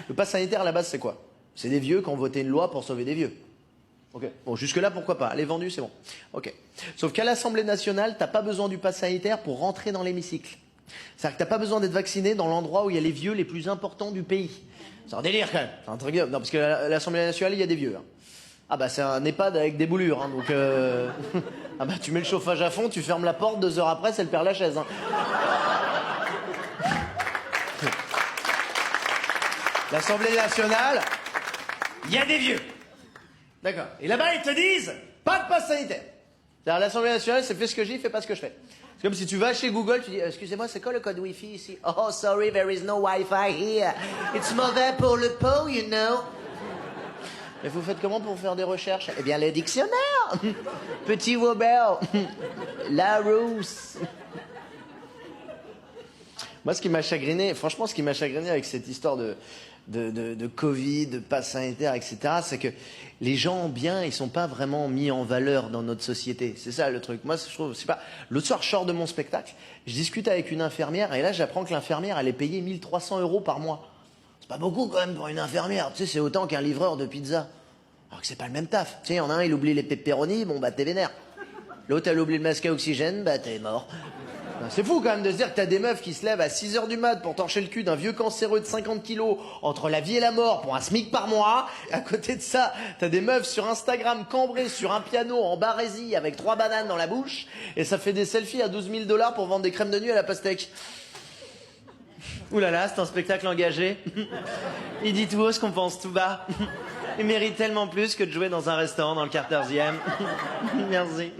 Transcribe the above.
Le pass sanitaire, à la base, c'est quoi? C'est des vieux qui ont voté une loi pour sauver des vieux. Ok. Bon, jusque-là, pourquoi pas? Elle est vendue, c'est bon. Ok. Sauf qu'à l'Assemblée nationale, t'as pas besoin du pass sanitaire pour rentrer dans l'hémicycle. C'est-à-dire que t'as pas besoin d'être vacciné dans l'endroit où il y a les vieux les plus importants du pays. C'est un délire, quand même. C'est un truc. Non, parce que l'Assemblée nationale, il y a des vieux. Hein. Ah bah, c'est un EHPAD avec des boulures, hein, donc... Ah bah, tu mets le chauffage à fond, tu fermes la porte, 2 heures après, elle perd la chaise. Hein. L'Assemblée nationale, il y a des vieux. D'accord. Et là-bas, ils te disent, pas de passe sanitaire. C'est-à-dire, l'Assemblée nationale, c'est fais ce que je dis, fais pas ce que je fais. C'est comme si tu vas chez Google, tu dis, excusez-moi, c'est quoi le code Wi-Fi ici? Oh, sorry, there is no Wi-Fi here. It's mauvais pour le pot, you know. Mais vous faites comment pour faire des recherches? Eh bien, le dictionnaire. Petit Robert. Larousse. Moi, ce qui m'a chagriné, franchement, ce qui m'a chagriné avec cette histoire de Covid, de passe sanitaire, etc., c'est que les gens bien, ils sont pas vraiment mis en valeur dans notre société. C'est ça le truc. Moi, je trouve, c'est pas. L'autre soir, je sors de mon spectacle, je discute avec une infirmière, et là, j'apprends que l'infirmière, elle est payée 1 300 € par mois. C'est pas beaucoup quand même pour une infirmière. Tu sais, c'est autant qu'un livreur de pizza. Alors que c'est pas le même taf. Tu sais, il y en a un, il oublie les pepperonis, bon bah t'es vénère. L'autre, elle oublie le masque à oxygène, bah t'es mort. C'est fou quand même de se dire que t'as des meufs qui se lèvent à 6 h du mat pour torcher le cul d'un vieux cancéreux de 50 kilos entre la vie et la mort pour un SMIC par mois. Et à côté de ça, t'as des meufs sur Instagram cambrées sur un piano en barésie avec 3 bananes dans la bouche. Et ça fait des selfies à 12 000 $ pour vendre des crèmes de nuit à la pastèque. Ouh là là, c'est un spectacle engagé. Il dit tout haut ce qu'on pense tout bas. Il mérite tellement plus que de jouer dans un restaurant dans le 14e. Merci.